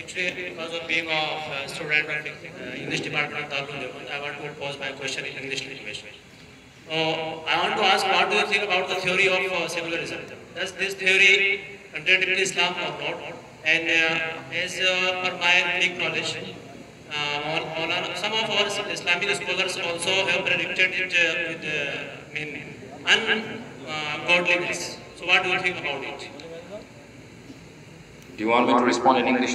Actually, because of being a student at English department of Darul Uloom, I want to pose my question in English language. I want to ask, what do you think about the theory of secularism? Does this theory contradict Islam or not? And as per my big knowledge, some of our Islamic scholars also have predicted it with ungodliness. So what do you think about it? Do you want me to respond in English?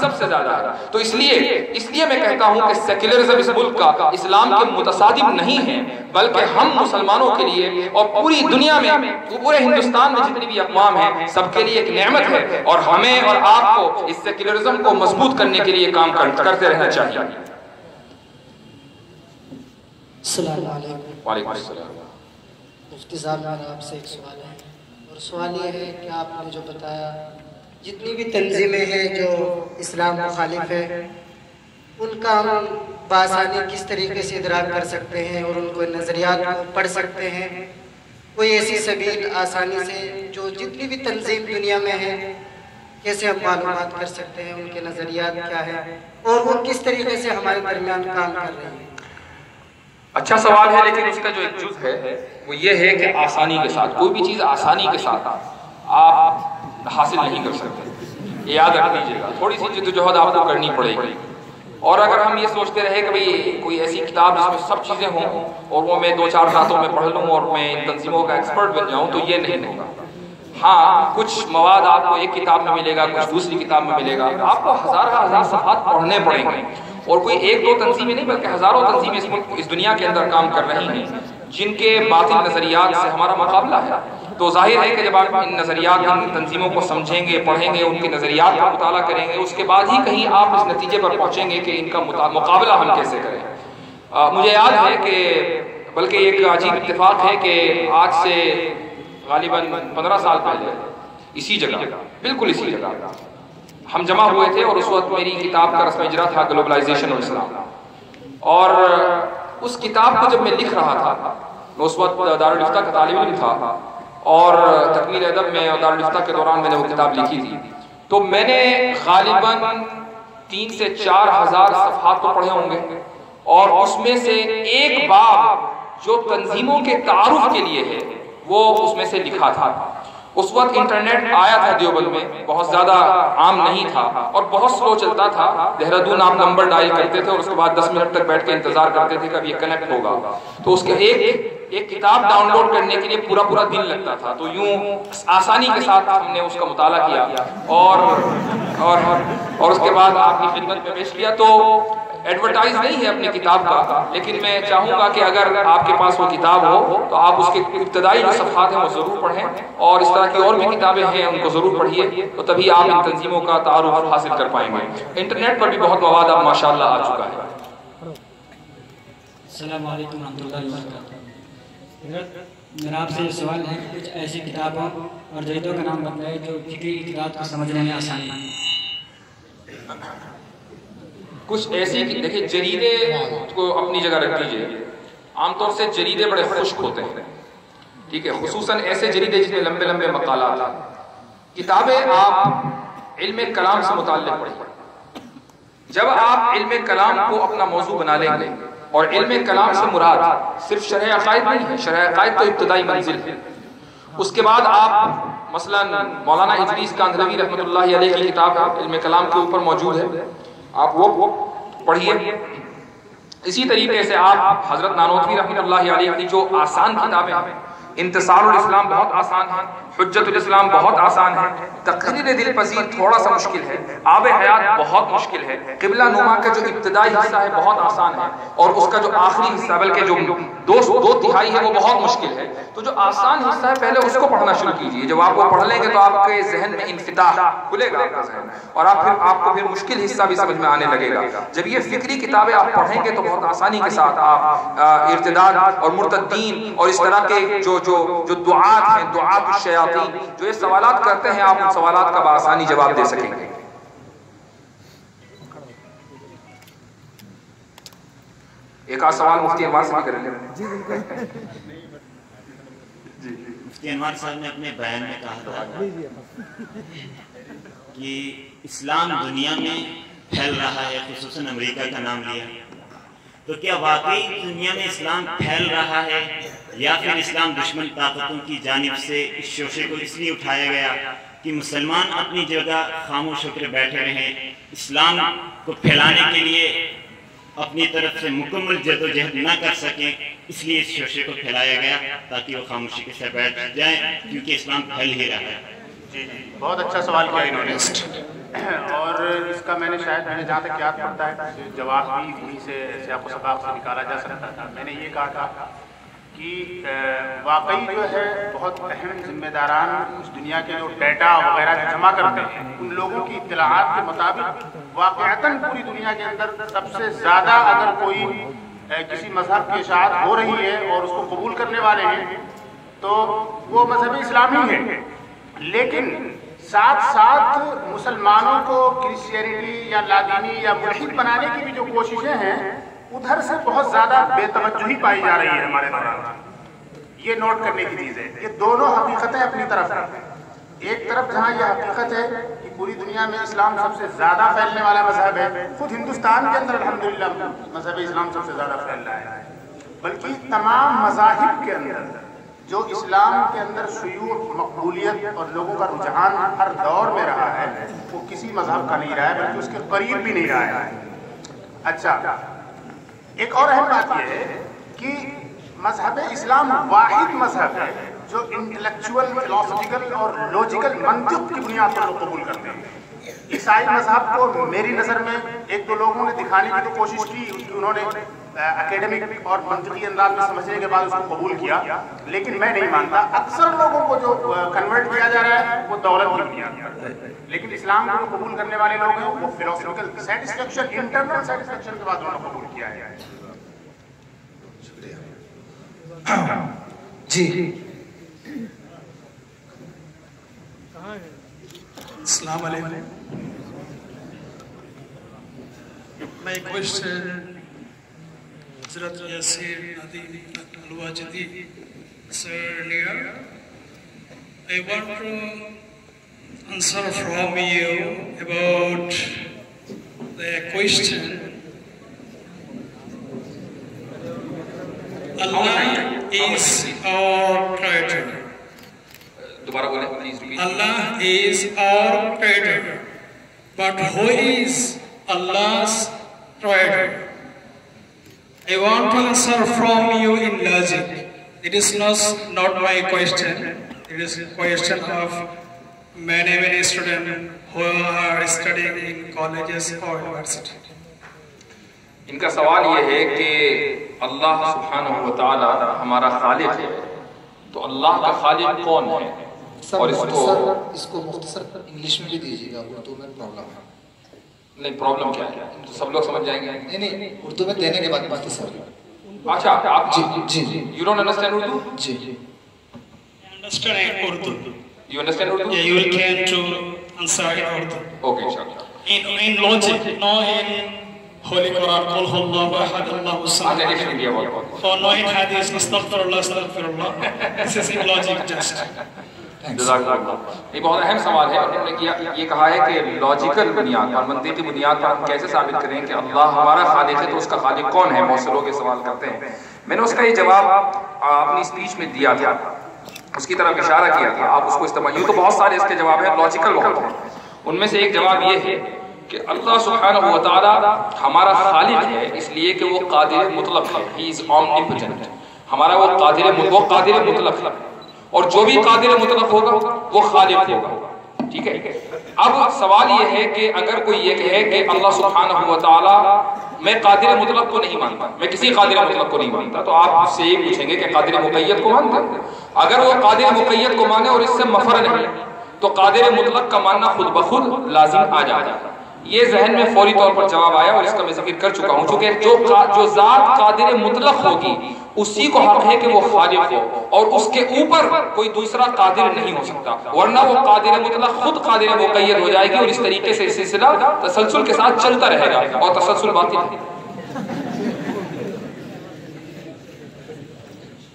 سب سے زیادہ ہے. تو اس لیے میں کہتا ہوں کہ secularism اس ملک کا اسلام کے متصادم نہیں ہے، بلکہ ہم مسلمانوں کے لیے اور پوری دنیا میں، پورے ہندوستان میں جتنی بھی اقوام ہیں، سب کے لیے ایک نعمت ہے، اور ہمیں اور آپ کو اس سیکولرزم کو مضبوط کرنے کے لیے کام کرتے رہنا چاہیے. السلام علیکم. وعلیکم السلام. مفتی صاحب میرا آپ سے ایک سوال ہے، اور سوال یہ ہے کہ آپ نے جو بتایا جتنی بھی تنظیمیں ہیں جو اسلام مخالف ہے، ان کا ہم بآسانی کس طریقے سے ادراک کر سکتے ہیں اور ان کو نظریات کو پڑھ سکتے ہیں؟ کوئی ایسی سبیل آسانی سے جو جتنی بھی تنظیم دنیا میں ہے کیسے ہم معلومات کر سکتے ہیں، ان کے نظریات کیا ہیں اور وہ کس طریقے سے ہمارے درمیان کام کر رہے ہیں؟ اچھا سوال ہے، لیکن اس کا جو ایک جز ہے وہ یہ ہے کہ آسانی کے ساتھ کوئی بھی چیز آسانی کے ساتھ آپ حاصل نہیں کر سکتے. یہ یاد رکھ لیجیے گا، تھوڑی سی جدوجہد آپ کو کرنی پڑے گی. اور اگر ہم یہ سوچتے رہے کہ بھئی کوئی ایسی کتاب جس میں سب چیزیں ہوں اور وہ میں 2-4 راتوں میں پڑھ لوں اور میں ان تنظیموں کا ایکسپرٹ بن جاؤں، تو یہ نہیں ہوگا. ہاں، کچھ مواد آپ کو ایک کتاب میں ملے گا، کچھ دوسری کتاب میں ملے گا. آپ کو ہزار صفحات پڑھنے پڑیں گے، اور کوئی 1-2 تنظیمیں نہیں بلکہ ہزاروں تنظیمیں اس دنیا کے اندر کام کر رہی ہیں جن کے باطل نظریات سے ہمارا مقابلہ ہے. تو ظاہر ہے کہ جب آپ ان نظریات، ان تنظیموں کو سمجھیں گے، پڑھیں گے، ان کے نظریات کا مطالعہ کریں گے، اس کے بعد ہی کہیں آپ اس نتیجے پر پہنچیں گے کہ ان کا مقابلہ ہم کیسے کریں. مجھے یاد ہے کہ بلکہ ایک عجیب اتفاق ہے کہ آج سے غالباً 15 سال پہلے اسی جگہ، بالکل اسی جگہ ہم جمع ہوئے تھے، اور اس وقت میری کتاب کا رسم اجرا تھا گلوبلائزیشن اور اسلام. اور اس کتاب کو جب میں لکھ رہا تھا، میں اس وقت دارالفتہ کا طالب علم تھا، اور تکمیل ادب میں اور دارالفتہ کے دوران میں نے وہ کتاب لکھی تھی. تو میں نے غالباً 3 سے 4 ہزار صفحات تو پڑھے ہوں گے، اور اس میں سے ایک باب جو تنظیموں کے تعارف کے لیے ہے وہ اس میں سے لکھا تھا. اس وقت انٹرنیٹ آیا تھا دیوبند میں، بہت زیادہ عام نہیں تھا اور بہت سلو چلتا تھا. دہرادون آپ نمبر ڈائل کرتے تھے اور اس کے بعد 10 منٹ تک بیٹھ کے انتظار کرتے تھے کہ اب یہ کنیکٹ ہوگا. تو اس کے ایک کتاب ڈاؤن لوڈ کرنے کے لیے پورا دن لگتا تھا. تو یوں آسانی کے ساتھ ہم نے اس کا مطالعہ کیا اور اس کے بعد آپ کی خدمت میں پیش کیا. تو ایڈورٹائز نہیں ہے اپنی کتاب کا، لیکن میں چاہوں گا کہ اگر آپ کے پاس وہ کتاب ہو تو آپ اس کے ابتدائی جو صفحات ہیں وہ ضرور پڑھیں، اور اس طرح کی اور بھی کتابیں ہیں ان کو ضرور پڑھیے، تو تبھی آپ ان تنظیموں کا تعارف حاصل کر پائیں گے. انٹرنیٹ پر بھی بہت مواد اب ماشاءاللہ آ چکا ہے. السلام علیکم ورحمۃ اللہ وبرکاتہ. میرا آپ سے یہ سوال ہے کہ کچھ ایسی کتابوں اور جریدوں کا نام بتائیں جو فکری اطلاعات کو سمجھنے میں آسانی ہے. کچھ ایسی، دیکھیں جریدے کو اپنی جگہ رکھ دیجئے. عام طور سے جریدے بڑے خشک ہوتے ہیں، ٹھیک ہے، خصوصاً ایسے جریدے جس میں لمبے مقالات ہیں. کتابیں آپ علم کلام سے متعلق پڑھیں. جب آپ علم کلام کو اپنا موضوع بنا لیں گے، اور علم کلام سے مراد صرف شرح عقائد نہیں ہے، شرح عقائد تو ابتدائی منزل ہے. اس کے بعد آپ مثلا مولانا ادریس کاندھلوی رحمۃ اللہ علیہ کی کتاب علم کلام کے اوپر موجود ہے، آپ وہ پڑھیے. اسی طریقے سے آپ حضرت نانوتوی رحمۃ اللہ علیہ کی جو آسان کتابیں ہیں، انتصار الاسلام بہت آسان ہے، حجت الاسلام بہت آسان ہے، تقریر دل پذیر تھوڑا سا مشکل ہے، آب حیات بہت مشکل ہے، قبلہ نما کا جو ابتدائی حصہ ہے بہت آسان ہے، اور اس کا جو آخری حصہ بلکہ جو 2/3 ہے وہ بہت مشکل ہے. تو جو آسان حصہ ہے پہلے اس کو پڑھنا شروع کیجیے. جب آپ وہ پڑھ لیں گے تو آپ کے ذہن میں انفتاح کھلے گا آپ کا ذہن، اور آپ کو پھر مشکل حصہ بھی سمجھ میں آنے لگے گا. جب یہ فکری کتابیں آپ پڑھیں گے تو بہت آسانی کے ساتھ آپ ارتداد اور مرتدین اور اس طرح کے جو دعات ہیں، دعات الشیاطین، جو یہ سوالات کرتے ہیں، آپ ان سوالات کا بآسانی جواب دے سکیں گے. ایک آدھ سوال مفتی انوار سے بھی کریں گے. مفتی انوار صاحب نے اپنے بیان میں کہا تھا کہ اسلام دنیا میں پھیل رہا ہے، خصوصاً امریکہ کا نام لیا. تو کیا واقعی دنیا میں اسلام پھیل رہا ہے، یا پھر اسلام دشمن طاقتوں کی جانب سے اس شوشے کو اس لیے اٹھایا گیا کہ مسلمان اپنی جگہ خاموش ہو کر بیٹھے رہیں، اسلام کو پھیلانے کے لیے اپنی طرف سے مکمل جدوجہد نہ کر سکیں، اس لیے اس شوشے کو پھیلایا گیا تاکہ وہ خاموشی کے ساتھ بیٹھ جائیں، کیونکہ اسلام پھیل ہی رہا ہے. جی بہت اچھا سوال کیا انہوں نے، اور اس کا میں نے شاید جہاں تک یاد پڑتا ہے جواب بھی انہیں سے سیاق و سباق سے نکالا جا سکتا تھا۔ میں نے یہ کہا تھا کہ واقعی جو ہے بہت اہم ذمہ داران اس دنیا کے جو ڈیٹا وغیرہ جمع کرتے ہیں ان لوگوں کی اطلاعات کے مطابق واقعتاً پوری دنیا کے اندر سب سے زیادہ اگر کوئی کسی مذہب کی اشاعت ہو رہی ہے اور اس کو قبول کرنے والے ہیں تو وہ مذہب اسلامی ہے، لیکن ساتھ ساتھ مسلمانوں کو کرسچینٹی یا لادینی یا ملحد بنانے کی بھی جو کوششیں ہیں ادھر سے بہت زیادہ بے توجہی پائی جا رہی ہے ہمارے دوران۔ یہ نوٹ کرنے کی چیز ہے، یہ دونوں حقیقتیں اپنی طرف ہیں۔ ایک طرف جہاں یہ حقیقت ہے کہ پوری دنیا میں اسلام سب سے زیادہ پھیلنے والا مذہب ہے، خود ہندوستان کے اندر الحمدللہ مذہب اسلام سب سے زیادہ پھیل رہا ہے، بلکہ تمام مذاہب کے اندر جو اسلام کے اندر شیوع، مقبولیت اور لوگوں کا رجحان ہر دور میں رہا ہے وہ کسی مذہب کا نہیں رہا ہے، بلکہ اس کے قریب بھی نہیں رہا ہے۔ اچھا، ایک اور اہم بات یہ ہے کہ مذہب اسلام واحد مذہب ہے جو انٹلیکچول، فلاسفیکل اور لوجیکل منطق کی بنیاد پر لوگ قبول کرتے ہیں۔ عیسائی مذہب کو میری نظر میں ایک دو لوگوں نے دکھانے کی تو کوشش کی، انہوں نے اکیڈمک اور منطقی انداز میں سمجھنے کے بعد اس کو قبول کیا، لیکن میں نہیں مانتا۔ اکثر لوگوں کو جو کنورٹ کیا جا رہا ہے وہ دولت کی بنیاد پر، لیکن اسلام کو جو قبول کرنے والے لوگ ہیں وہ فلاسفیکل سیٹسفیکشن، انٹرنل سیٹسفیکشن کے بعد انہوں نے قبول کیا ہے۔ جی السلام علیکم، My question, Hazrat Yasir Nadim Al-Wajidi, sir, earlier, I want to answer from you about the question. Allah is our creator. Allah is our creator. But who is Allah's creator? I want to answer from you in logic. It is not my question. It is a question of many students who are studying in colleges or university. ان کا سوال یہ ہے کہ اللہ سبحانہ و تعالی ہمارا خالق ہے، تو اللہ کا خالق کون ہے؟ اور اس کو مختصر انگلش میں بھی دیجیے گا، اردو میں پرابلم ہے۔ نہیں، پرابلم کیا ہے تو سب لوگ سمجھ جائیں گے۔ نہیں، اردو میں دینے کے بعد مختصر۔ اچھا، آپ جی یو ڈونٹ انڈرسٹینڈ اردو؟ جی understand Urdu. You understand Urdu? Yeah, you will can to answer in Urdu. Okay, inshallah. In logic, no in Holy Quran, Qul Huwallahu Ahad, Allahu Samad. Or no in Hadith, Astaghfirullah, Astaghfirullah. This is in logic just. یہ بہت اہم سوال ہے۔ انہوں نے یہ کہا ہے کہ لاجیکل بنیاد اور منطقی بنیاد پر ہم کیسے ثابت کریں کہ اللہ ہمارا خالق ہے، تو اس کا خالق کون ہے؟ بہت سے لوگ یہ سوال کرتے ہیں۔ میں نے اس کا یہ جواب اپنی اسپیچ میں دیا تھا، اس کی طرف اشارہ کیا تھا، آپ اس کو استعمال، یوں تو بہت سارے اس کے جواب ہیں، لاجیکل بہت ہیں۔ ان میں سے ایک جواب یہ ہے کہ اللہ سبحانہ و تعالی ہمارا خالق ہے اس لیے کہ وہ قادر مطلق ہے، ہی از اومنیپوٹنٹ، ہمارا وہ قادر مطلق ہے، اور جو بھی قادر مطلق ہوگا وہ خالق ہوگا۔ ٹھیک ہے، اب سوال یہ ہے کہ اگر کوئی یہ کہے کہ اللہ سبحانہ و تعالی، میں قادر مطلق کو نہیں مانتا، میں کسی قادر مطلق کو نہیں مانتا، تو آپ اس سے یہ پوچھیں گے کہ قادر مقید کو مانتے ہیں؟ اگر وہ قادر مقید کو مانے اور اس سے مفر نہیں تو قادر مطلق کا ماننا خود بخود لازم آ جاتا ہے۔ یہ ذہن میں فوری طور پر جواب آیا اور اس کا میں ذکر کر چکا ہوں، چونکہ جو ذات قادر مطلق ہوگی اسی کو حق ہے کہ وہ خالق ہو، اور اس کے اوپر کوئی دوسرا قادر نہیں ہو سکتا، ورنہ وہ قادر مطلق خود قادر مقید ہو جائے گی، اور اس طریقے سے سلسلہ تسلسل کے ساتھ چلتا رہے گا، اور تسلسل باطل ہے۔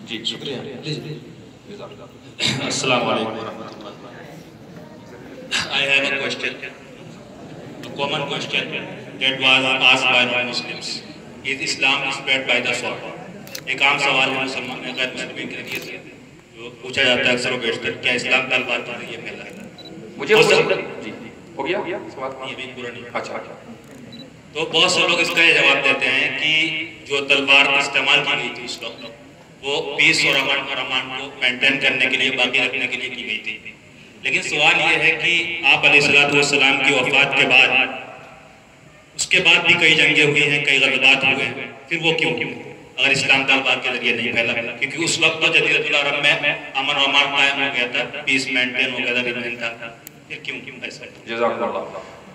جی شکریہ۔ Assalamu alaikum warahmatullah. I have a question, a common question that was asked by non-Muslims. Is Islam spread by the sword? ایک عام سوال ہے مسلمان غیر مسلمین کے ذریعے سے جو پوچھا جاتا ہے اکثر و بیشتر، کیا اسلام تلوار کے ذریعے پھیلا ہے؟ مجھے جی ہو گیا سوال، یہ بھی پورا نہیں۔ اچھا، تو بہت سے لوگ اس کا یہ جواب دیتے ہیں کہ جو تلوار استعمال کی گئی تھی اس وقت وہ پیس اور امان کو مینٹین کرنے کے لیے، باقی رکھنے کے لیے کی گئی تھی، لیکن سوال یہ ہے کہ آپ علیہ السلام کی وفات کے بعد اس کے بعد بھی کئی جنگیں ہوئی ہیں، کئی غزوات ہوئے ہیں، پھر وہ کیوں اگر اسلام طلبہ کے ذریعے نہیں پھیلا؟ کیونکہ اس وقت تو جزیرۃ العرب میں امن و امان قائم ہو گیا تھا، پیس مینٹین ہو گیا تھا، ریمین تھا، پھر کیوں ایسا؟ جزاک اللہ۔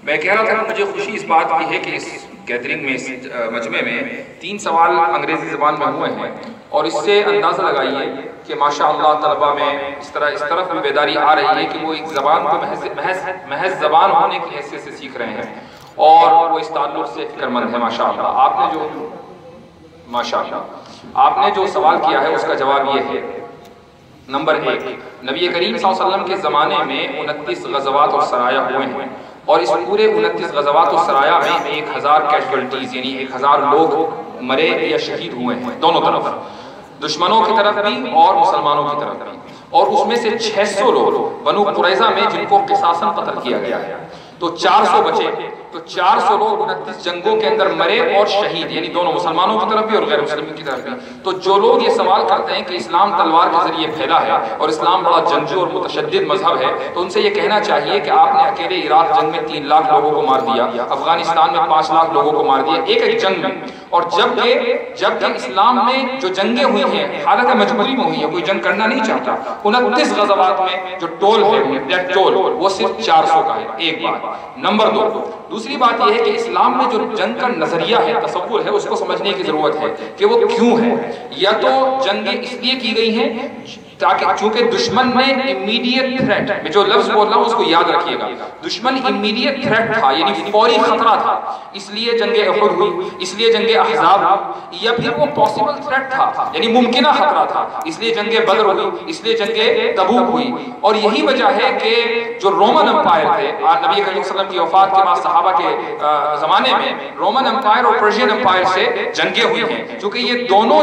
میں کہہ رہا تھا کہ مجھے خوشی اس بات کی ہے کہ اس گیدرنگ میں، اس مجمع میں 3 سوال انگریزی زبان میں ہوئے ہیں، اور اس سے اندازہ لگائیے کہ ماشاءاللہ طلبہ میں اس طرف بھی بیداری آ رہی ہے کہ وہ ایک زبان کو محض زبان ہونے کی حیثیت سے سیکھ رہے ہیں، اور وہ اس تعلق سے فکر مند ہے ماشاءاللہ۔ آپ نے جو سوال کیا ہے اس کا جواب یہ ہے، نمبر 1، نبی کریم صلی اللہ علیہ وسلم کے زمانے میں 29 غزوات اور سرایا ہوئے ہیں، اور اس پورے 29 غزوات اور سرایا میں 1000 کیجوالٹیز یعنی 1000 لوگ مرے یا شہید ہوئے ہیں، دونوں طرف، دشمنوں کی طرف بھی اور مسلمانوں کی طرف بھی، اور اس میں سے 600 لوگ بنو قریظہ میں جن کو قصاصاً قتل کیا گیا ہے، تو 400 بچے، تو 400 لوگ 29 جنگوں کے اندر مرے اور شہید، یعنی دونوں مسلمانوں کی طرف بھی اور غیر مسلموں کی طرف بھی۔ تو جو لوگ یہ سوال کرتے ہیں کہ اسلام تلوار کے ذریعے پھیلا ہے اور اسلام بڑا جنگجو اور متشدد مذہب ہے، تو ان سے یہ کہنا چاہیے کہ آپ نے اکیلے عراق جنگ میں 3 لاکھ لوگوں کو مار دیا، افغانستان میں 5 لاکھ لوگوں کو مار دیا ایک جنگ میں، اور جب اسلام میں جو جنگیں ہوئی ہیں حالانکہ مجبوری میں ہوئی ہیں، کوئی جنگ کرنا نہیں چاہتا، 29 غزوات میں جو ٹول ہے ڈیتھ ٹول وہ صرف 400 کا ہے، ایک بات۔ نمبر 2، دوسری بات یہ ہے کہ اسلام میں جو جنگ کا نظریہ ہے، تصور ہے، اس کو سمجھنے کی ضرورت ہے کہ وہ کیوں ہے۔ یا تو جنگیں اس لیے کی گئی ہیں تاکہ چونکہ دشمن میں امیڈیٹ تھریٹ، میں جو لفظ بول رہا ہوں اس کو یاد رکھیے گا، دشمن امیڈیٹ تھریٹ تھا یعنی فوری خطرہ تھا، اس لیے جنگ احد ہوئی، اس لیے جنگ احزاب ہوئی، یا پھر وہ پاسبل تھریٹ تھا یعنی ممکنہ خطرہ تھا، اس لیے جنگ بدر ہوئی، اس لیے جنگ تبوک ہوئی۔ اور یہی وجہ ہے کہ جو رومن امپائر تھے، نبی کریم صلی اللہ علیہ وسلم کی وفات کے بعد صحابہ کے زمانے میں رومن امپائر اور پرشین امپائر سے جنگیں ہوئی ہیں، چونکہ یہ دونوں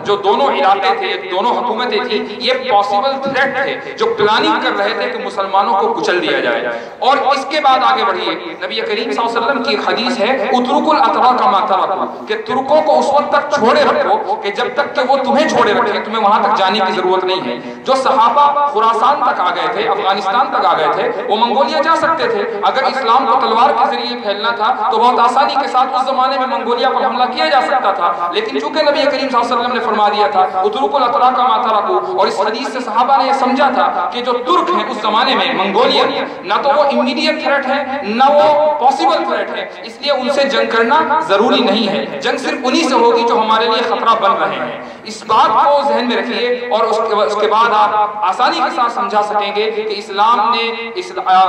جو دونوں علاقے تھے، دونوں حکومتیں تھیں، یہ پاسبل تھریٹ تھے جو پلاننگ کر رہے تھے کہ مسلمانوں کو کچل دیا جائے۔ اور اس کے بعد آگے بڑھیے، نبی کریم صلی اللہ علیہ وسلم کی حدیث ہے اترکوا الاتراک ما ترکوا، کہ ترکوں کو اس وقت تک چھوڑے رکھو کہ جب تک کہ وہ تمہیں چھوڑے رکھیں، تمہیں وہاں تک جانے کی ضرورت نہیں ہے۔ جو صحابہ خراسان تک آ گئے تھے، افغانستان تک آ گئے تھے، وہ منگولیا جا سکتے تھے، اگر اسلام کو تلوار کے ذریعے پھیلنا تھا تو بہت آسانی کے ساتھ اس زمانے میں منگولیا پر حملہ کیا جا سکتا تھا، لیکن چونکہ نبی کریم صلی اللہ علیہ وسلم نے فرما دیا تھا اترکوا الاتراک ما ترکوا، اور اس حدیث سے صحابہ نے یہ سمجھا تھا کہ جو ترک ہیں اس زمانے میں منگولین، نہ تو وہ امیڈیٹ تھریٹ ہے نہ وہ پاسبل تھریٹ ہے، اس لیے ان سے جنگ کرنا ضروری نہیں ہے، جنگ صرف انہی سے ہوگی جو ہمارے لیے خطرہ بن رہے ہیں۔ اس بات کو ذہن میں رکھیے، اور اس کے بعد آپ آسانی کے ساتھ سمجھا سکیں گے کہ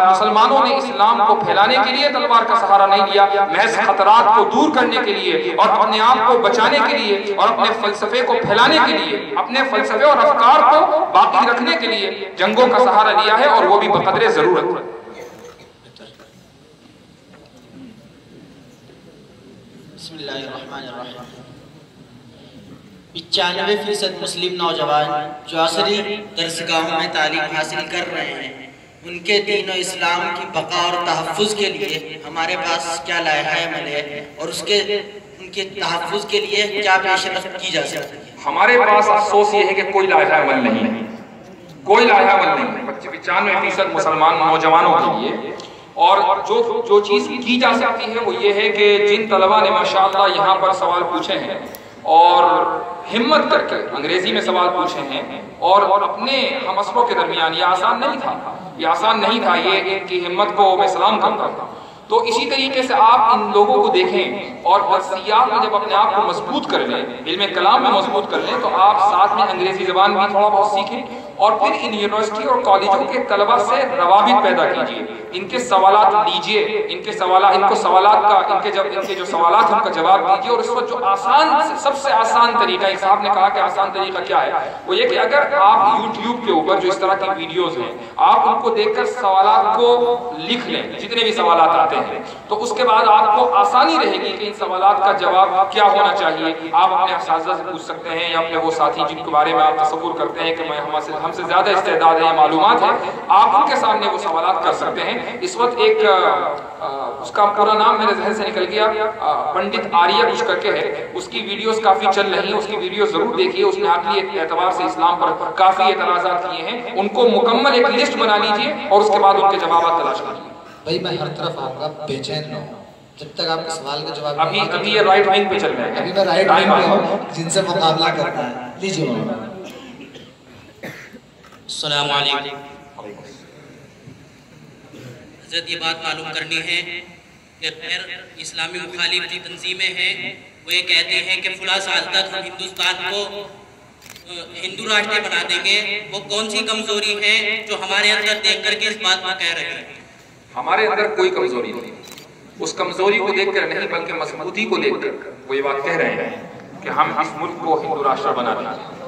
مسلمانوں نے اسلام کو پھیلانے کے لیے تلوار کا سہارا نہیں لیا، محض خطرات کو دور کرنے کے لیے اور اپنے آپ کو بچانے کے لیے اور اپنے فلسفے کو پھیلانے کے لیے، اپنے فلسفے اور افکار کو باقی رکھنے کے لیے جنگوں کا سہارا لیا ہے، اور وہ بھی بقدر ضرورت۔ بسم اللہ الرحمن الرحیم۔ 95% مسلم نوجوان جو عصری درسگاہوں میں تعلیم حاصل کر رہے ہیں، ان کے دین و اسلام کی بقا اور تحفظ کے لیے ہمارے پاس کیا لائحہ عمل ہے، اور ان کے تحفظ کے لیے کیا پیش رفت کی جا سکتی ہے؟ ہمارے پاس افسوس یہ ہے کہ کوئی لائحہ عمل نہیں ہے، کوئی لائحہ عمل نہیں ہے 95% مسلمان نوجوانوں کے لیے۔ اور جو چیز کی جا سکتی ہے وہ یہ ہے کہ جن طلبہ نے ماشاءاللہ یہاں پر سوال پوچھے ہیں اور ہمت کر کے انگریزی میں سوال پوچھے ہیں، اور اپنے ہم اصلوں کے درمیان، یہ آسان نہیں تھا، یہ ان کی ہمت کو میں سلام کرتا ہوں۔ تو اسی طریقے سے آپ ان لوگوں کو دیکھیں اور درسیات میں جب اپنے آپ کو مضبوط کر لیں، علم کلام میں مضبوط کر لیں، تو آپ ساتھ میں انگریزی زبان بھی تھوڑا بہت سیکھیں، اور پھر ان یونیورسٹی اور کالجوں کے طلبہ سے روابط پیدا کیجیے، ان کے سوالات لیجیے، ان کے جو سوالات ہیں ان کا جواب دیجیے۔ اور اس وقت جو سب سے آسان طریقہ، ایک صاحب نے کہا کہ آسان طریقہ کیا ہے، وہ یہ کہ اگر آپ یوٹیوب کے اوپر جو اس طرح کی ویڈیوز ہیں، آپ ان کو دیکھ کر سوالات کو لکھ لیں، جتنے بھی سوالات آتے ہیں، تو اس کے بعد آپ کو آسانی رہے گی کہ ان سوالات کا جواب کیا ہونا چاہیے۔ آپ اپنے اساتذہ سے پوچھ سکتے ہیں، یا اپنے وہ ساتھی جن کے بارے میں آپ تصور کرتے ہیں کہ ہم سے زیادہ استعداد ہے یا معلومات ہے، آپ ان کے سامنے وہ سوالات کر سکتے ہیں۔ اس وقت ایک اس کا پورا نام میرے ذہن سے نکل گیا، پنڈت آریہ کچھ کر کے ہے، اس کی ویڈیوز کافی چل رہی ہیں، اس کی ویڈیوز ضرور دیکھیے، اس نے عقلی اعتبار سے اسلام پر کافی اعتراضات کیے ہیں، ان کو مکمل ایک لسٹ بنا لیجئے اور اس کے بعد ان کے جوابات تلاش کیجیے۔ بھائی میں ہر طرف آؤں گا، بے چین نہ ہوں جب تک آپ کے سوال کا جواب ابھی یہ رائٹ ونگ پہ چل رہے ہیں، ابھی میں رائٹ ونگ پہ ہوں جن سے مقابلہ کرنا ہے۔ لیجیے مولانا۔ السلام علیکم حضرت، یہ بات معلوم کرنی ہے کہ غیر اسلامی مخالف جو تنظیمیں ہیں وہ یہ کہتے ہیں کہ فلاں سال تک ہم ہندوستان کو ہندو راشٹر بنا دیں گے، وہ کون سی کمزوری ہے جو ہمارے اندر دیکھ کر کے اس بات کو کہہ رہے ہیں؟ ہمارے اندر کوئی کمزوری نہیں، اس کمزوری کو دیکھ کر نہیں بلکہ مضبوطی کو دیکھ کر وہ یہ بات کہہ رہے ہیں کہ ہم اس ملک کو ہندو راشٹر بنا دیں گے،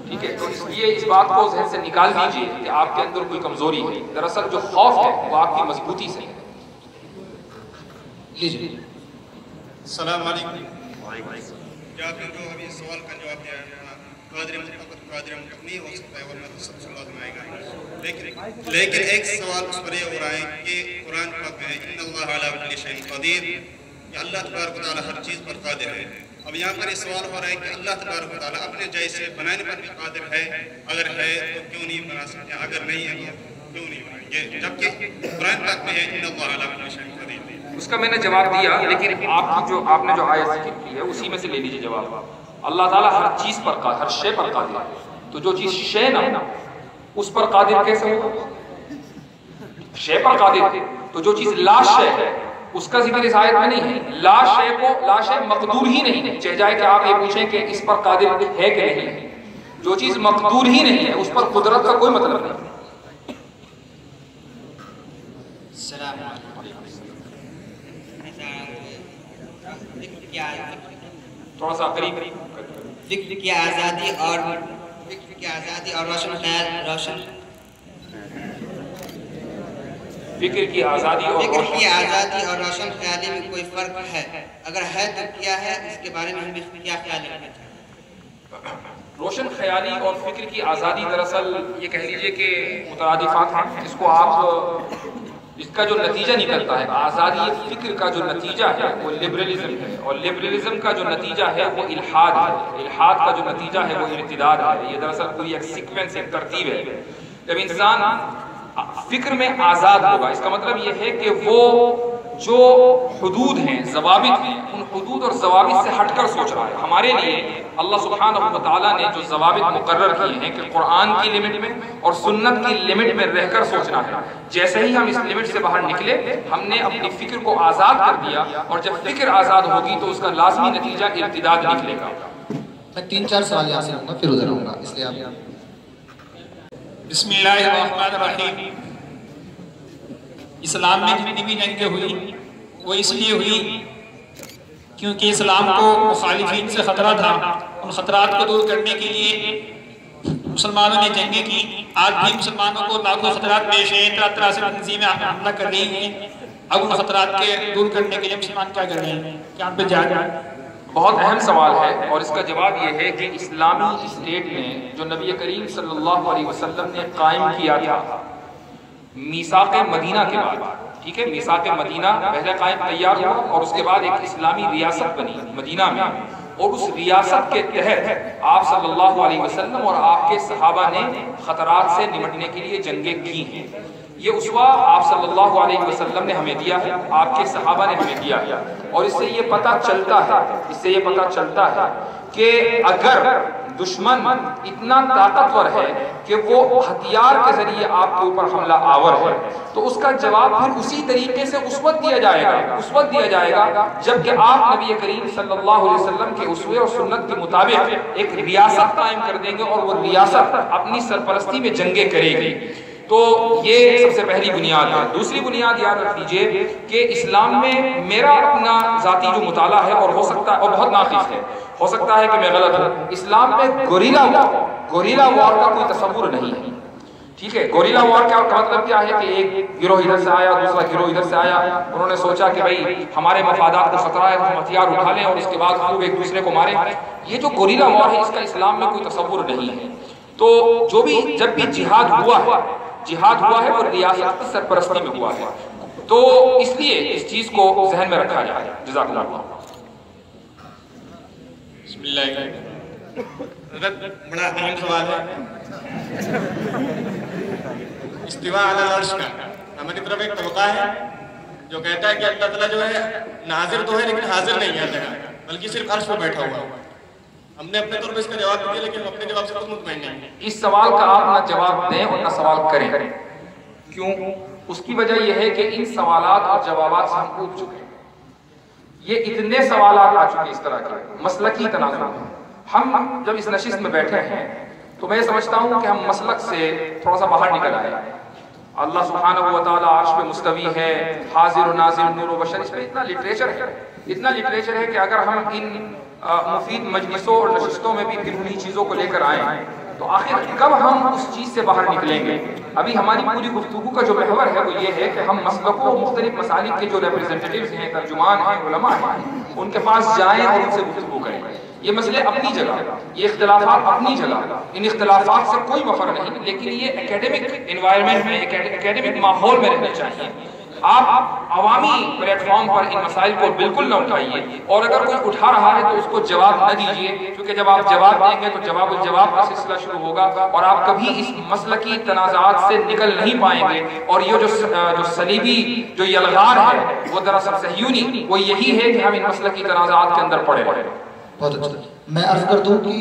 ٹھیک ہے؟ تو اس لیے اس بات کو ذہن سے نکال دیجئے کہ آپ کے اندر کوئی کمزوری ہے، دراصل جو خوف ہے وہ آپ کی مضبوطی سے ہے۔ لیجیے۔ السلام علیکم۔ کیا آپ نے جو ابھی سوال کا جواب دیا ہے قادر مطلق نہیں ہو سکتا ہے ورنہ تو سب سے لازم آئے گا، لیکن ایک سوال اس پر یہ ہو رہا ہے کہ قرآن پاک میں ان اللہ علی کل شیء قدیر، کہ اللہ تبارک و تعالی ہر چیز پر قادر ہے۔ اب یہاں پر یہ سوال ہو رہا ہے کہ اللہ تبارک و تعالی اپنے جیسے بنانے پر بھی قادر ہے، اگر ہے تو کیوں نہیں بنا سکتے، اگر نہیں ہے تو کیوں نہیں بنائیں گے، جبکہ قرآن پاک میں ہے ان اللہ علی کل شیء قدیر۔ اس کا میں نے جواب دیا، لیکن آپ نے جو آیت ذکر کی ہے اسی میں سے لے لیجئے جواب۔ اللہ تعالیٰ ہر چیز پر قادر، ہر شے پر قادر ہے، تو جو چیز شے نہ اس پر قادر کیسے ہوگا؟ شے پر قادر ہے تو جو چیز لا شے ہے اس کا ذکر اس آیت میں نہیں ہے۔ لا شے مقدور ہی نہیں، چاہے جائے کہ آپ یہ پوچھیں کہ اس پر قادر ہے کہ نہیں ہے، جو چیز مقدور ہی نہیں ہے اس پر قدرت کا کوئی مطلب نہیں۔ السلام علیکم۔ تھوڑا سا قریب فکر کی آزادی اور روشن خیال، فکر کی آزادی اور روشن خیالی میں کوئی فرق ہے؟ اگر ہے تو کیا ہے؟ اس کے بارے میں ہمیں کیا خیال رکھنا چاہیے؟ روشن خیالی اور فکر کی آزادی دراصل یہ کہہ لیجئے کہ مترادفات ہیں، اس کو آپ اس کا جو نتیجہ نکلتا ہے، آزادی فکر کا جو نتیجہ ہے وہ لبرلزم ہے، اور لبرلزم کا جو نتیجہ ہے وہ الحاد ہے، الحاد کا جو نتیجہ ہے وہ ارتداد ہے۔ یہ دراصل پوری ایک سیکوینس، ایک ترتیب ہے۔ جب انسان فکر میں آزاد ہوگا، اس کا مطلب یہ ہے کہ وہ جو حدود ہیں، ضوابط ہیں، ان حدود اور ضوابط سے ہٹ کر سوچ رہا ہے۔ ہمارے لیے اللہ سبحانہ و تعالیٰ نے جو ضوابط مقرر کیے ہیں کہ قرآن کی لمٹ میں اور سنت کی لمٹ میں رہ کر سوچنا ہے، جیسے ہی ہم اس لمٹ سے باہر نکلے ہم نے اپنی فکر کو آزاد کر دیا، اور جب فکر آزاد ہوگی تو اس کا لازمی نتیجہ ارتداد نکلے گا۔ میں 3-4 سوال یہاں سے لوں گا پھر ادھر ہوں گا، اس لیے آپ۔ بسم اللہ الرحمن الرحیم۔ اسلام میں جتنی بھی جنگیں ہوئی وہ اس لیے ہوئی کیونکہ اسلام کو مخالفین سے خطرہ تھا، ان خطرات کو دور کرنے کے لیے مسلمانوں نے جنگیں کی۔ آج بھی مسلمانوں کو لاکھوں خطرات پیش ہیں، طرح طرح سے تنظیمیں حملہ کر رہی ہیں، اب ان خطرات کے دور کرنے کے لیے مسلمان کیا کر رہے ہیں؟ کیا ان پہ جائے؟ بہت اہم سوال ہے، اور اس کا جواب یہ ہے کہ اسلامی اسٹیٹ میں جو نبی کریم صلی اللہ علیہ وسلم نے قائم کیا تھا میثاق مدینہ کے بعد، ٹھیک ہے، میثاق مدینہ پہلے قائم تیار ہوا اور اس کے بعد ایک اسلامی ریاست بنی مدینہ میں، اور اس ریاست کے تحت آپ صلی اللہ علیہ وسلم اور آپ کے صحابہ نے خطرات سے نمٹنے کے لیے جنگیں کی ہیں۔ یہ اسوہ آپ صلی اللہ علیہ وسلم نے ہمیں دیا ہے، آپ کے صحابہ نے ہمیں دیا ہے، اور اس سے یہ پتہ چلتا ہے کہ اگر دشمن اتنا طاقتور ہے کہ وہ ہتھیار کے ذریعے آپ کے اوپر حملہ آور ہے تو اس کا جواب پھر اسی طریقے سے اس وقت دیا جائے گا جبکہ آپ نبی کریم صلی اللہ علیہ وسلم کے اسوے اور سنت کے مطابق ایک ریاست قائم کر دیں گے، اور وہ ریاست اپنی سرپرستی میں جنگیں کرے گی۔ تو یہ سب سے پہلی بنیاد ہے۔ دوسری بنیاد یاد رکھ لیجئے کہ اسلام میں میرا اپنا ذاتی جو مطالعہ ہے، اور ہو سکتا ہے اور بہت ناقص ہے، ہو سکتا ہے کہ میں غلط ہوں، اسلام میں گوریلا وار کا کوئی تصور نہیں ہے، ٹھیک ہے۔ گوریلا وار کا مطلب کیا ہے کہ ایک گروہ ادھر سے آیا، دوسرا گروہ ادھر سے آیا، انہوں نے سوچا کہ بھائی ہمارے مفادات کو خطرہ ہے، ہم ہتھیار اٹھا لیں اور اس کے بعد خوب ایک دوسرے کو ماریں۔ یہ جو گوریلا وار ہے اس کا اسلام میں کوئی تصور نہیں ہے۔ تو جو بھی جب بھی جہاد ہوا ہے وہ ریاست کی سرپرستی میں ہوا ہے، تو اس لیے اس چیز کو ذہن میں رکھا جائے۔ جزاک اللہ۔ بسم اللہ، بڑا اہم سوال ہے استواء علی العرش کا۔ ہماری طرف ایک طبقہ ہے جو کہتا ہے کہ اللہ تعالیٰ جو ہے ناظر تو ہے لیکن حاضر نہیں ہے جگہ، بلکہ صرف عرش پہ بیٹھا ہوا ہے۔ ہم نے اپنے طور پہ اس کا جواب دیا لیکن ہم اپنے جواب سے خود مطمئن نہیں ہیں۔ اس سوال کا آپ نہ جواب دیں اور نہ سوال کریں، کیوں؟ اس کی وجہ یہ ہے کہ ان سوالات اور جوابات سے ہم اوب چکے ہیں۔ یہ اتنے سوالات آ چکے اس طرح کے مسلکی تنازع۔ ہم جب اس نشست میں بیٹھے ہیں تو میں سمجھتا ہوں کہ ہم مسلک سے تھوڑا سا باہر نکل آئے۔ اللہ سبحانہ و تعالیٰ عرش پہ مستوی ہے، حاضر و ناظر نور و بشر، اس پہ اتنا لٹریچر ہے کہ اگر ہم ان مفید مجلسوں اور نشستوں میں بھی پھر انہی چیزوں کو لے کر آئیں تو آخر کب ہم اس چیز سے باہر نکلیں گے؟ ابھی ہماری پوری گفتگو کا جو محور ہے وہ یہ ہے کہ ہم مسلکوں مختلف مسالک کے جو ریپریزنٹیٹیوز ہیں، ترجمان ہیں، علماء ہیں، ان کے پاس جائیں اور ان سے گفتگو کریں۔ یہ مسئلے اپنی جگہ، یہ اختلافات اپنی جگہ، ان اختلافات سے کوئی مفر نہیں، لیکن یہ اکیڈمک انوائرمنٹ میں، اکیڈمک ماحول میں رہنا چاہیے۔ آپ عوامی پلیٹ فارم پر ان مسائل کو بالکل نہ اٹھائیے، اور اگر کوئی اٹھا رہا ہے تو اس کو جواب نہ دیجیے، کیونکہ جب آپ جواب دیں گے تو جواب الجواب کا سلسلہ شروع ہوگا اور آپ کبھی اس مسلکی تنازعات سے نکل نہیں پائیں گے۔ اور یہ جو صلیبی جو یہ الغار ہے وہ دراصل صہیونی، وہ یہی ہے کہ ہم ان مسلکی تنازعات کے اندر پڑے رہے۔ بہت اچھا، میں عرض کر دوں کہ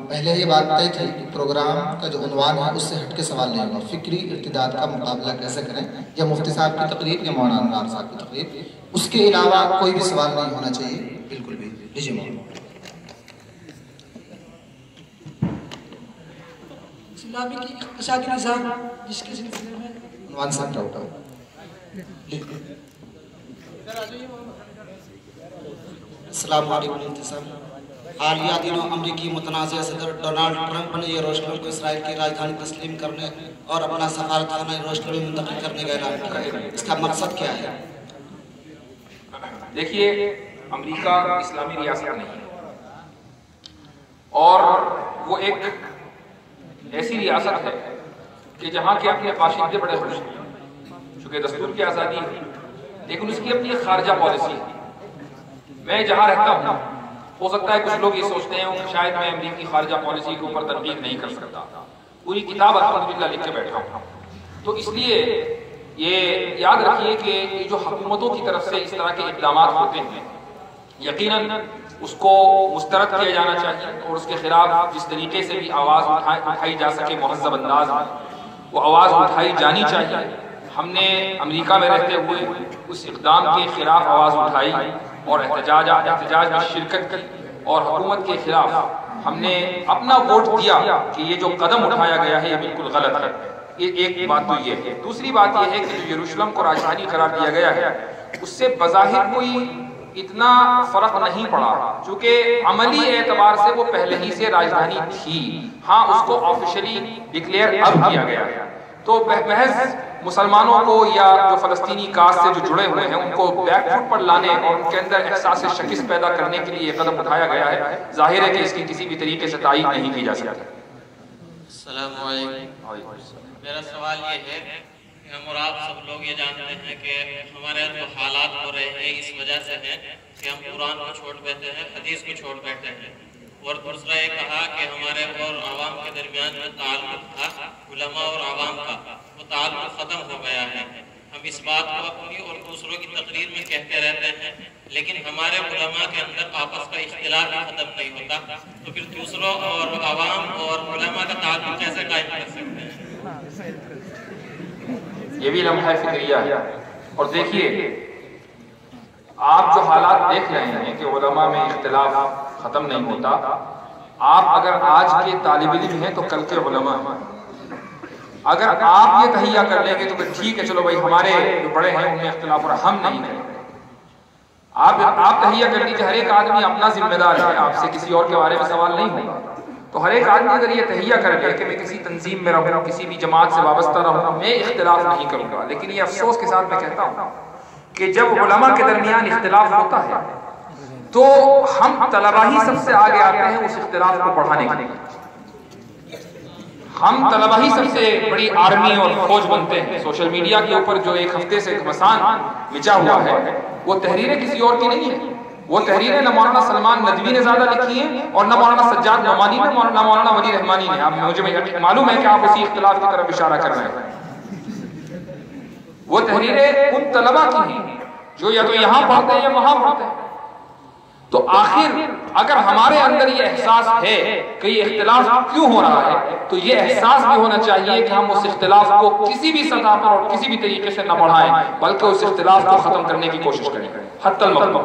پہلے یہ بات طے تھی کہ پروگرام کا جو عنوان ہے اس سے ہٹ کے سوال نہیں ہوگا، فکری ارتداد کا مقابلہ کیسے کریں، یا مفتی صاحب کی تقریر یا مولانا انوار صاحب کی تقریر، اس کے علاوہ کوئی بھی سوال نہیں ہونا چاہیے، بالکل بھی۔ لیجیے مولانا۔ اسلامی کی اقتصادی نظام جس کے سلسلے میں عنوان صاحب کا اٹھاؤ۔ السلام علیکم مفتی صاحب۔ حالیہ دنوں امریکی متنازع صدر ڈونالڈ ٹرمپ نے یروشلم کو اسرائیل کی راجدھانی تسلیم کرنے اور اپنا سفارت خانہ یروشلم میں منتقل کرنے کا اعلان کیا ہے، اس کا مقصد کیا ہے؟ دیکھیے، امریکہ اسلامی ریاست نہیں، اور وہ ایک ایسی ریاست ہے کہ جہاں کے اپنے باشندے بڑے خوش ہیں، چونکہ دستور کی آزادی ہے، لیکن اس کی اپنی خارجہ پالیسی ہے۔ میں جہاں رہتا ہوں، ہو سکتا ہے کچھ لوگ یہ سوچتے ہیں کہ شاید میں امریکی خارجہ پالیسی کے اوپر تنقید نہیں کر سکتا، پوری کتاب الحمدللہ لکھ کے بیٹھا ہوں۔ تو اس لیے یہ یاد رکھیے کہ یہ جو حکومتوں کی طرف سے اس طرح کے اقدامات ہوتے ہیں، یقیناً اس کو مسترد کیا جانا چاہیے، اور اس کے خلاف جس طریقے سے بھی آواز اٹھائی جا سکے مہذب انداز میں، وہ آواز اٹھائی جانی چاہیے۔ ہم نے امریکہ میں رہتے ہوئے اس اقدام کے خلاف آواز اٹھائی اور احتجاج میں شرکت کی، اور حکومت کے خلاف ہم نے اپنا ووٹ دیا کہ یہ جو قدم اٹھایا گیا ہے یہ بالکل غلط ہے۔ یہ ایک بات تو یہ ہے۔ دوسری بات یہ ہے کہ جو یروشلم کو راجدھانی قرار دیا گیا ہے اس سے بظاہر کوئی اتنا فرق نہیں پڑا، چونکہ عملی اعتبار سے وہ پہلے ہی سے راجدھانی تھی، ہاں اس کو آفیشلی ڈکلیئر اب کیا گیا ہے۔ تو محض مسلمانوں کو یا جو فلسطینی کاسٹ سے جو جڑے ہوئے ہیں ان کو بیک فٹ پر لانے اور ان کے اندر احساس شکست پیدا کرنے کے لیے یہ قدم اٹھایا گیا ہے۔ ظاہر ہے کہ اس کی کسی بھی طریقے سے تائید نہیں کی جا سکتی۔ السلام علیکم۔ میرا سوال یہ ہے کہ ہم اور آپ سب لوگ یہ جانتے ہیں کہ ہمارے جو حالات ہو رہے ہیں اس وجہ سے ہیں کہ ہم قرآن کو چھوڑ بیٹھتے ہیں، حدیث کو چھوڑ بیٹھتے ہیں، اور دوسرا یہ کہا کہ ہمارے اور عوام کے درمیان جو تعلق تھا علماء اور عوام کا، وہ تعلق ختم ہو گیا ہے۔ ہم اس بات کو اپنی اور دوسروں کی تقریر میں کہتے رہتے ہیں، لیکن ہمارے علماء کے اندر آپس کا اختلاف ختم نہیں ہوتا، تو پھر دوسروں اور عوام اور علماء کا تعلق کیسے قائم کر سکتے ہیں؟ یہ بھی لمحہ فکریہ ہے۔ اور دیکھیے، آپ جو حالات دیکھ رہے ہیں کہ علماء میں اختلاف ختم نہیں ہوتا، آپ اگر آج کے طالب علم ہیں تو کل کے علماء ہیں۔ اگر آپ یہ تہیہ کر لیں گے تو ٹھیک ہے، چلو بھائی ہمارے جو بڑے ہیں ان میں اختلاف اور ہم نہیں کریں گے۔ آپ تہیہ کر لیجیے، ہر ایک آدمی اپنا ذمہ دار ہے، آپ سے کسی اور کے بارے میں سوال نہیں ہوگا۔ تو ہر ایک آدمی اگر یہ تہیہ کر لے کہ میں کسی تنظیم میں رہوں، کسی بھی جماعت سے وابستہ رہوں، میں اختلاف نہیں کروں گا، لیکن یہ افسوس کے ساتھ میں کہتا ہوں کہ جب علماء کے درمیان اختلاف ہوتا ہے تو ہم طلبہ ہی سب سے آگے آتے ہیں اس اختلاف کو بڑھانے کے لیے۔ ہم طلبہ ہی سب سے بڑی آرمی اور فوج بنتے ہیں. سوشل میڈیا کے اوپر جو ایک ہفتے سے مسان مچا ہوا ہے وہ تحریریں کسی اور کی نہیں ہیں. وہ تحریریں نہ مولانا سلمان ندوی نے زیادہ لکھی ہیں اور نہ مولانا سجاد نعمانی نے، نہ مولانا ولی رحمانی نے. اب مجھے معلوم ہے کہ آپ اسی اختلاف کی طرف اشارہ کر رہے ہیں. وہ تحریریں ان طلبہ کی ہیں جو یا تو یہاں پڑھتے ہیں یا وہاں پڑھتے ہیں. تو آخر اگر ہمارے اندر یہ احساس ہے کہ یہ اختلاف کیوں ہو رہا ہے تو یہ احساس بھی ہونا چاہیے کہ ہم اس اختلاف کو کسی بھی سطح پر اور کسی بھی طریقے سے نہ بڑھائیں بلکہ اس اختلاف کو ختم کرنے کی کوشش کریں حتی المطلوب.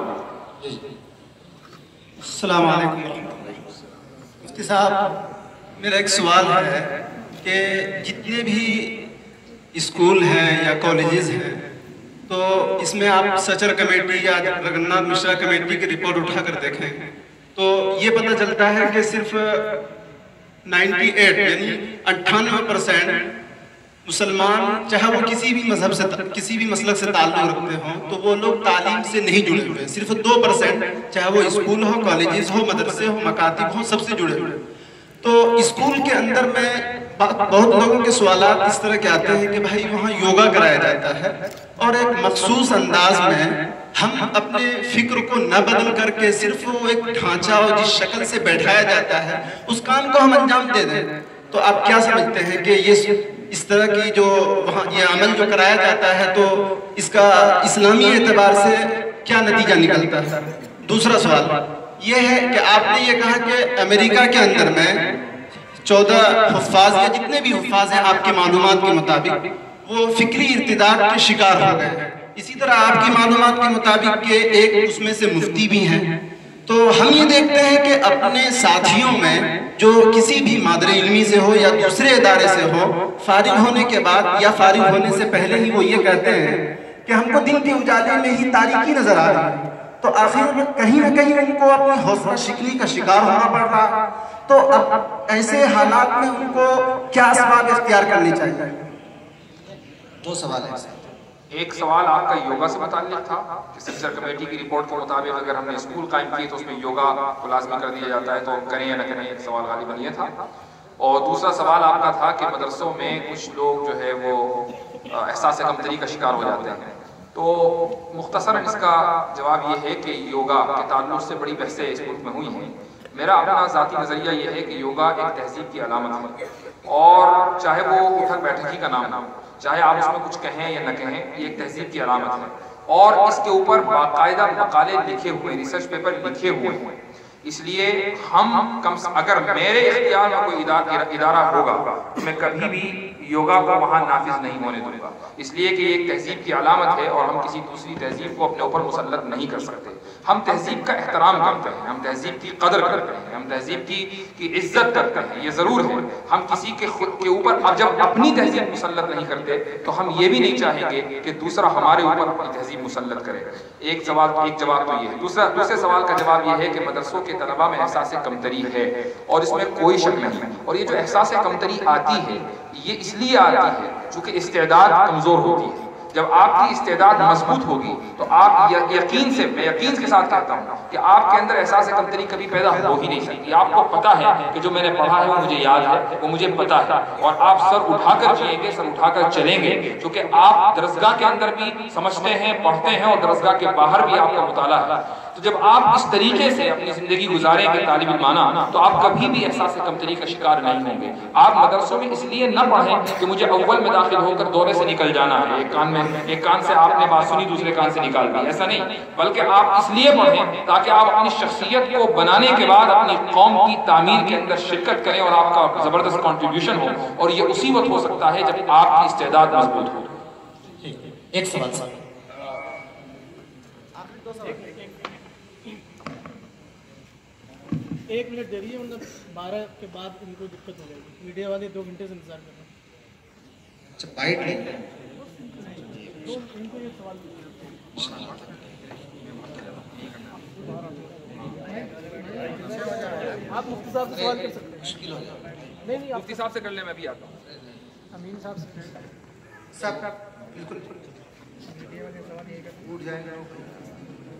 السلام علیکم. مفتی صاحب میرا ایک سوال ہے کہ جتنے بھی اسکول ہیں یا کالجز ہیں تو اس میں آپ سچر کمیٹی یا رگھناتھ مشرا کمیٹی کی رپورٹ اٹھا کر دیکھیں تو یہ پتہ چلتا ہے کہ صرف 98 یعنی 98% مسلمان چاہے وہ کسی بھی مذہب سے کسی بھی مسلک سے تعلق رکھتے ہوں تو وہ لوگ تعلیم سے نہیں جڑے ہوئے. صرف 2% چاہے وہ اسکول ہو، کالجز ہو، مدرسے ہو، مکاتب ہو، سب سے جڑے ہوئے. تو اسکول کے اندر میں بہت لوگوں کے سوالات اس طرح کے آتے ہیں کہ بھائی وہاں یوگا کرایا جاتا ہے اور ایک مخصوص انداز میں ہم اپنے فکر کو نہ بدل کر کے صرف وہ ایک ڈھانچہ اور جس شکل سے بیٹھایا جاتا ہے اس کام کو ہم انجام دے دیں. تو آپ کیا سمجھتے ہیں کہ یہ اس طرح کی جو وہاں یہ عمل جو کرایا جاتا ہے تو اس کا اسلامی اعتبار سے کیا نتیجہ نکلتا ہے؟ دوسرا سوال یہ ہے کہ آپ نے یہ کہا کہ امریکہ کے اندر میں 14 حفاظ یا جتنے بھی حفاظ ہیں آپ کی معلومات کے مطابق وہ فکری ارتداد کے شکار ہو گئے ہیں. اسی طرح آپ کی معلومات کے مطابق کہ ایک اس میں سے مفتی بھی ہیں. تو ہم یہ دیکھتے ہیں کہ اپنے ساتھیوں میں جو کسی بھی مادر علمی سے ہو یا دوسرے ادارے سے ہو فارغ ہونے کے بعد یا فارغ ہونے سے پہلے ہی وہ یہ کہتے ہیں کہ ہم کو دن کے اجالے میں ہی تاریکی نظر آ رہی ہے. تو آخر کہیں نہ کہیں ان کو اپنی حوصلہ شکنی کا شکار ہونا پڑ رہا. تو اب ایسے حالات میں ان کو کیا اسباب اختیار کرنی چاہیے؟ 2 سوال ہیں. ایک سوال آپ کا یوگا سے متعلق تھا کہ سچر کمیٹی کی رپورٹ کے مطابق اگر ہم نے اسکول قائم کیے تو اس میں یوگا کو لازمی کر دیا جاتا ہے تو کریں یا نہ کریں. ایک سوال غالباً یہ تھا. اور دوسرا سوال آپ کا تھا کہ مدرسوں میں کچھ لوگ جو ہے وہ احساس کمتری کا شکار ہو جاتے ہیں. تو مختصراً اس کا جواب یہ ہے کہ یوگا کے تعلق سے بڑی بحثیں اس ملک میں ہوئی ہیں. میرا اپنا ذاتی نظریہ یہ ہے کہ یوگا ایک تہذیب کی علامت ہے اور چاہے وہ اٹھک بیٹھکی کا نام ہو، چاہے آپ اس میں کچھ کہیں یا نہ کہیں، یہ ایک تہذیب کی علامت ہے اور اس کے اوپر باقاعدہ مقالے لکھے ہوئے، ریسرچ پیپر لکھے ہوئے ہیں. اس لیے ہم اگر میرے اختیار میں کوئی ادارہ ہوگا تو میں کبھی بھی یوگا کو وہاں نافذ نہیں ہونے دوں گا. اس لیے کہ یہ ایک تہذیب کی علامت ہے اور ہم کسی دوسری تہذیب کو اپنے اوپر مسلط نہیں کر سکتے. ہم تہذیب کا احترام کرتے ہیں، ہم تہذیب کی قدر کرتے ہیں، ہم تہذیب کی عزت کرتے ہیں، یہ ضرور ہے. ہم کسی کے اوپر جب اپنی تہذیب مسلط نہیں کرتے تو ہم یہ بھی نہیں چاہیں گے کہ دوسرا ہمارے اوپر اپنی تہذیب مسلط کرے. ایک جواب تو یہ ہے. دوسرے سوال کا جواب یہ ہے کہ مدرسوں کے طلبہ میں احساس کمتری ہے اور اس میں کوئی شک نہیں. اور یہ جو احساس کمتری آتی ہے یہ اس لیے آتی ہے چونکہ استعداد کمزور ہوتی ہے. جب آپ کی استعداد مضبوط ہوگی تو آپ میں یقین کے ساتھ کہتا ہوں کہ آپ کے اندر احساس کمتری کبھی پیدا ہو ہی نہیں سکتی. آپ کو پتا ہے کہ جو میں نے پڑھا ہے وہ مجھے یاد ہے، وہ مجھے پتا ہے اور آپ سر اٹھا کر جئیں گے، سر اٹھا کر چلیں گے کیونکہ آپ درسگاہ کے اندر بھی سمجھتے ہیں، پڑھتے ہیں اور درسگاہ کے باہر بھی آپ کا مطالعہ ہے. تو جب آپ اس طریقے سے اپنی زندگی گزاریں گے طالب علمانہ تو آپ کبھی بھی احساس کمتری کا شکار نہیں ہوں گے. آپ مدرسوں میں اس لیے نہ پڑھیں کہ مجھے اول میں داخل ہو کر دورے سے نکل جانا ہے، ایک کان سے آپ نے بات سنی دوسرے کان سے نکال دی، ایسا نہیں. بلکہ آپ اس لیے پڑھیں تاکہ آپ اپنی شخصیت کو بنانے کے بعد اپنی قوم کی تعمیر کے اندر شرکت کریں اور آپ کا زبردست کنٹریبیوشن ہو. اور یہ اسی وقت ہو سکتا ہے جب آپ کی استعداد مضبوط ہو. ایک سوال ایک منٹ دے رہی ہے، مطلب 12 کے بعد ان کو دقت ہو جائے گی. میڈیا والے 2 گھنٹے سے انتظار کر رہے ہیں. اچھا بائٹ نہیں ان کو یہ سوال آپ مفتی صاحب سے سوال کر سکتے ہیں. مشکل ہو جائے. نہیں مفتی صاحب سے کر لیں، میں بھی آتا ہوں. امین صاحب سے سب بالکل میڈیا والے سوال یہ اٹھ جائیں گے.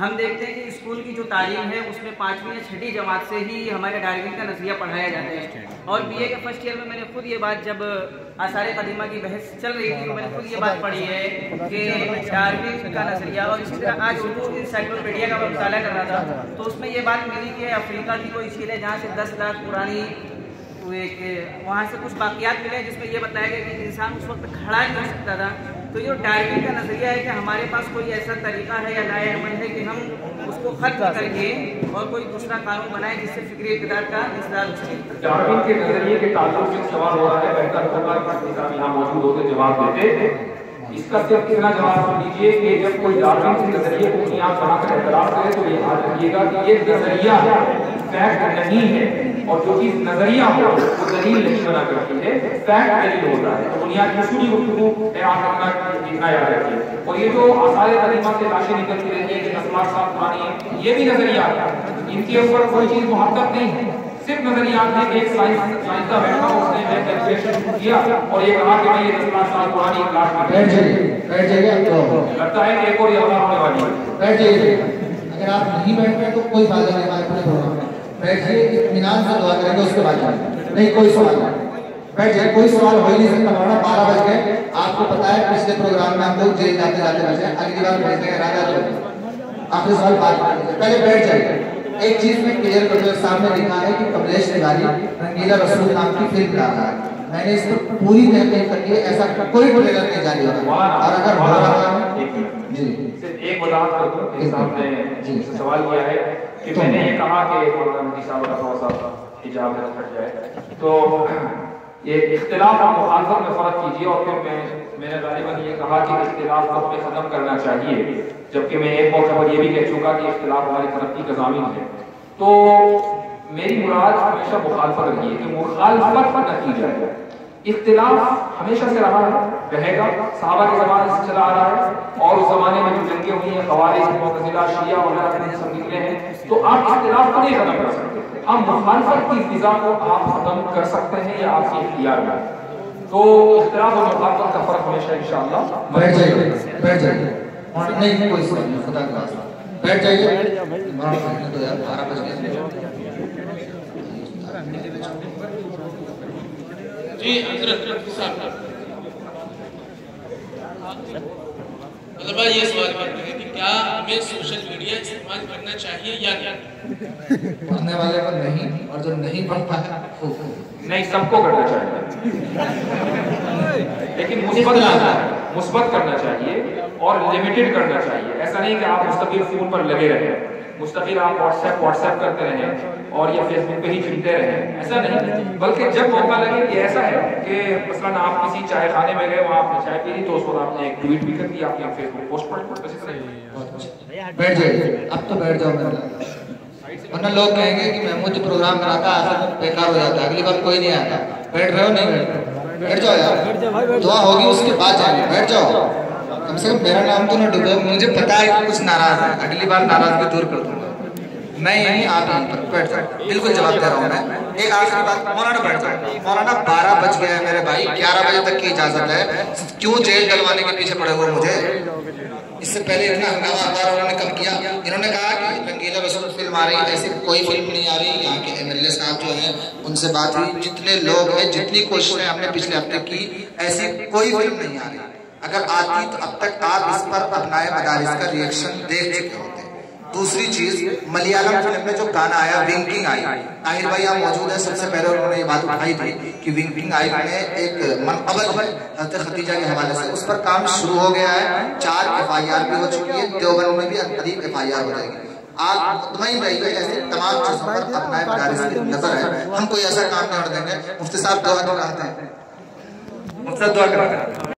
ہم دیکھتے ہیں کہ اسکول کی جو تعلیم ہے اس میں 5ویں یا 6ٹھی جماعت سے ہی ہمارے ڈاروین کا نظریہ پڑھایا جاتا ہے، اور بی اے کے فرسٹ ایئر میں میں نے خود یہ بات، جب آثار قدیمہ کی بحث چل رہی تھی تو میں نے خود یہ بات پڑھی ہے کہ ڈاروین کا نظریہ، اور اسی طرح آج اردو انسائکلوپیڈیا کا میں مطالعہ کر رہا تھا تو اس میں یہ بات ملی کہ افریقہ کی کوئی جھیل ہے جہاں سے 10 لاکھ پرانی وہاں سے کچھ باقیات ملے جس میں یہ بتایا گیا کہ انسان اس وقت کھڑا نہیں ہو سکتا تھا. تو یہ ڈاروین کا نظریہ ہے کہ ہمارے پاس کوئی ایسا طریقہ ہے یا لائے عمل ہے کہ ہم اس کو ختم کر کے اور کوئی دوسرا قانون بنائیں جس سے فکری اقتدار کا انتظار ہو سکے. ڈاروین کے نظریے کے تعلق سے سوال ہو رہا ہے، بہتر ہوگا کہ صاحب یہاں موجود ہوتے جواب دیتے. اس کا صرف اتنا جواب سن لیجیے کہ جب کوئی ڈاروین کے نظریے کو بنیاد بنا کر اعتراض کرے تو یہ یاد رکھیے گا کہ یہ نظریہ ہے، فیکٹ نہیں ہے، اور جو چیز نظریہ ہو وہ دلیل نہیں بنا کرتی ہے، فیکٹ دلیل ہوتا ہے. تو بنیاد اصولی گفتگو اعلان کرنا اتنا یاد رکھیے. اور یہ جو آثار قدیمہ سے لاشیں نکلتی رہتی ہیں کہ 10 لاکھ سال پرانی ہے، یہ بھی نظریات ہے، ان کے اوپر کوئی چیز محقق نہیں ہے، صرف نظریات ہے. ایک سائنسداں بیٹھا اس نے کیلکولیشن کیا اور یہ کہا کہ میں یہ 10 لاکھ سال پرانی ایک لاش بیٹھ جائیے. لگتا ہے کہ ایک اور یادگار ہونے والی ہے. بیٹھ جائیے. اگر آپ نہیں بیٹھ رہے تو کوئی فائدہ نہیں ہمارے پورے پروگرام میں. بیٹھیے، اطمینان سے دعا کریں گے اس کے بعد نہیں کوئی سوال نہیں. بیٹھ جائے، کوئی سوال ہو ہی نہیں سکتا. مولانا 12 بج گئے. آپ کو پتا ہے پچھلے پروگرام میں ہم لوگ جیل جاتے جاتے بچے، اگلی بار بھیجنے کا ارادہ کریں. آخری سوال بات کریں، پہلے بیٹھ جائیے. ایک چیز میں کلیئر کر دوں، سامنے لکھا ہے کہ کملیش تیواری رنگیلا رسول نام کی فلم لا رہا ہے. میں نے اس پر پوری تحقیق کر لی ہے، ایسا کوئی ٹریلر نہیں جاری ہوگا. اور اگر ہو رہا ہے جی صرف ایک وضاحت کر دوں کہ صاحب نے سوال کیا ہے کہ میں نے یہ کہا کہ مولانا مفتی صاحب کا تھوڑا سا حجاب ہٹ جائے، تو یہ اختلاف اور مخالفت میں فرق کیجیے. اور پھر میں نے غالباً یہ کہا کہ اختلاف کو ہمیں ختم کرنا چاہیے، جبکہ میں ایک موقع پر یہ بھی کہہ چکا کہ اختلاف ہماری ترقی کا ضامن ہے. تو میری مراد ہمیشہ مخالفت رہی ہے کہ مخالفت کا نتیجہ ہے. اختلاف ہمیشہ سے رہا ہے، رہے گا، صحابہ کے زمانے سے چلا آ رہا ہے، اور اس زمانے میں جو جنگیں ہوئی ہیں خوارج، معتزلہ، شیعہ وغیرہ سب نکلے ہیں. تو آپ اختلاف کو نہیں ختم کر سکتے. ہم مخالفت کی فضا کو آپ ختم کر سکتے ہیں یا آپ کے اختیار میں. تو اختلاف اور مخالفت کا فرق ہمیشہ انشاءاللہ. بیٹھ جائیے، بیٹھ جائیے. نہیں کوئی سوال نہیں، خدا کا واسطہ بیٹھ جائیے. تو یار 12 بج گئے. جی حضرت صاحب طلبہ یہ سوال کرتے ہیں کہ کیا ہمیں سوشل میڈیا استعمال کرنا چاہیے یا نہیں؟ پڑھنے والے پر نہیں، اور جو نہیں پڑھتا ہے نہیں، سب کو کرنا چاہیے، لیکن مثبت کرنا چاہیے اور لمیٹڈ کرنا چاہیے. ایسا نہیں کہ آپ مستقل فون پر لگے رہیں، مستقل آپ واٹس ایپ کرتے رہیں اور یا فیس بک پہ ہی چنتے رہیں، ایسا نہیں. بلکہ جب موقع لگے کہ ایسا ہے کہ مثلاً آپ کسی چائے خانے میں گئے، وہاں آپ نے چائے پی لی تو اس وقت آپ نے ایک ٹویٹ بھی کر دی، آپ نے فیس بک پوسٹ پڑھ لی. بیٹھ جائیے. اب تو بیٹھ جاؤ میرا، ورنہ لوگ کہیں گے کہ محمود جو پروگرام کراتا ہے آخر بیکار ہو جاتا ہے، اگلی بار کوئی نہیں آتا. بیٹھ رہے ہو نہیں بیٹھ رہے؟ بیٹھ جاؤ یار، دعا ہوگی اس کے بعد جائیں گے. بیٹھ جاؤ. کم سے کم میرا نام تو نہ ڈوبو. مجھے پتا ہے کہ کچھ ناراض ہے، اگلی بار ناراضگی دور کر دوں گا. میں یہیں آپ یہیں پر بیٹھ جاؤ. بالکل جواب دے رہا ہوں میں. ایک آخری بات، مولانا بیٹھ جاؤ. مولانا 12 بج گئے ہیں میرے بھائی، 11 بجے تک کی اجازت ہے. کیوں جیل ڈلوانے کے پیچھے پڑے ہوئے مجھے؟ اس سے پہلے اتنا ہنگامہ اخبار انہوں نے کم کیا. انہوں نے کہا کہ رنگیلا رسول فلم آ رہی ہے، ایسی کوئی فلم نہیں آ رہی. یہاں کے MLA صاحب جو ہیں ان سے بات ہوئی، جتنے لوگ ہیں، جتنی کوششیں ہم نے پچھلے ہفتے کی، ایسی کوئی فلم نہیں آ رہی. اگر آتی تو اب تک آپ اس پر اپنائے مدارس کا ریئیکشن دیکھ چکے ہوتے. دوسری چیز، ملیالم فلم میں جو گانا آیا ونکنگ آئی، طاہر بھائی آپ موجود ہیں، سب سے پہلے انہوں نے یہ بات اٹھائی تھی کہ ونکنگ آئی میں ایک منقبت ہے حضرت خدیجہ کے حوالے سے، اس پر کام شروع ہو گیا ہے. 4 FIR بھی ہو چکی ہے، دیوبند میں بھی قریب FIR ہو جائے گی. آپ مطمئن رہیے، ایسے تمام چیزوں پر اپنا مدارس کی نظر ہے. ہم کوئی ایسا کام نہیں ہونے دیں گے. مفتی صاحب دعا کراتے ہیں، مفتی صاحب دعا کراتے ہیں.